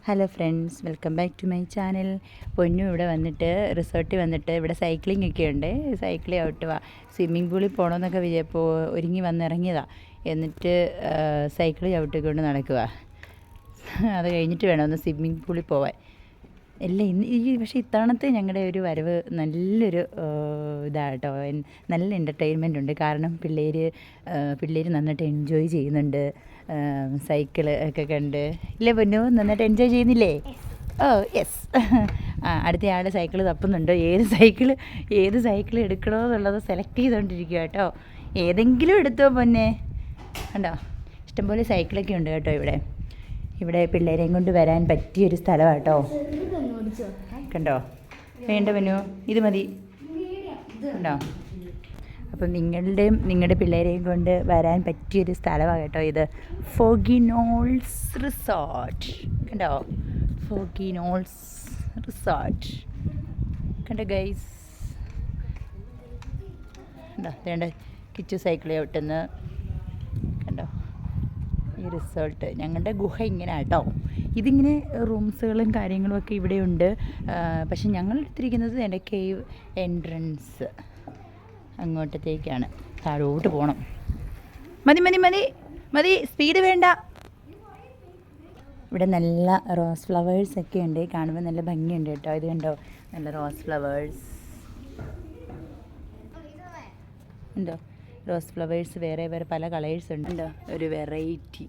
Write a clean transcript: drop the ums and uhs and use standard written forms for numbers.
Hello friends, welcome back to my channel. പൊന്നു ഇവിടെ വന്നിട്ട് റിസോർട്ടിൽ വന്നിട്ട് ഇവിടെ സൈക്ലിംഗ് ഒക്കെ ഉണ്ട്. സൈക്കിൾ ചവിട്ടുക, സ്വിമ്മിംഗ് പൂളിൽ പോകണമെന്നൊക്കെ വിചാരിപ്പോൾ ഒരുങ്ങി വന്നിറങ്ങിയതാണ്. എന്നിട്ട് സൈക്കിൾ ചവിട്ടിക്കൊണ്ട് നടക്കുക. അത് കഴിഞ്ഞിട്ട് വേണം ഒന്ന് സ്വിമ്മിംഗ് പൂളിൽ പോവാൻ. എല്ലാം ഇന്ന് പക്ഷേ ഇത്തവണത്തെ ഞങ്ങളുടെ ഒരു വരവ് നല്ലൊരു ഇതാട്ടോ. നല്ല എൻ്റർടൈൻമെൻ്റ് ഉണ്ട്. കാരണം പിള്ളേർ നന്നായിട്ട് എൻജോയ് ചെയ്യുന്നുണ്ട്. സൈക്കിള് ഒക്കെ കണ്ട് ഇല്ലേ പൊന്നു, നന്നായിട്ട് എൻജോയ് ചെയ്യുന്നില്ലേ? Oh yes. അടുത്തയാൾ സൈക്കിൾ തപ്പുന്നുണ്ട്. ഏത് സൈക്കിൾ എടുക്കണോ എന്നുള്ളത് സെലക്ട് ചെയ്തുകൊണ്ടിരിക്കുക കേട്ടോ. ഏതെങ്കിലും എടുത്തോ പൊന്നെ. കണ്ടോ, ഇഷ്ടംപോലെ സൈക്കിളൊക്കെ ഉണ്ട് കേട്ടോ. ഇവിടെ പിള്ളേരെയും കൊണ്ട് വരാൻ പറ്റിയൊരു സ്ഥലമാണ് കേട്ടോ. കണ്ടോ, വേണ്ട പൊന്നു, ഇത് മതി. കണ്ടോ, അപ്പം നിങ്ങളുടെ പിള്ളേരെയും കൊണ്ട് വരാൻ പറ്റിയൊരു സ്ഥലമാണ് കേട്ടോ ഇത്. ഫോഗിനോൾസ് റിസോർട്ട്. കണ്ടോ, ഫോഗിനോൾസ് റിസോർട്ട്. കണ്ടോ ഗൈസ്, കണ്ടോ, വേണ്ട കിച്ചു സൈക്കിൾ ചവിട്ടുന്നു. കണ്ടോ, ഈ റിസോർട്ട് ഞങ്ങളുടെ ഗുഹ ഇങ്ങനെ കേട്ടോ. ഇതിങ്ങനെ റൂംസുകളും കാര്യങ്ങളും ഒക്കെ ഇവിടെയുണ്ട്. പക്ഷെ ഞങ്ങൾ എടുത്തിരിക്കുന്നത് എൻ്റെ കേവ് എൻട്രൻസ് അങ്ങോട്ടത്തേക്കാണ്. താഴോട്ട് പോകണം. മതി, സ്പീഡ് വേണ്ട. ഇവിടെ നല്ല റോസ് ഫ്ലവേഴ്സൊക്കെ ഉണ്ട്. കാണുമ്പോൾ നല്ല ഭംഗിയുണ്ട് കേട്ടോ. ഇത് കണ്ടോ, നല്ല റോസ് ഫ്ലവേഴ്സ് ഉണ്ടോ. റോസ് ഫ്ലവേഴ്സ് വേറെ പല കളേഴ്സ് ഉണ്ട്. ഒരു വെറൈറ്റി.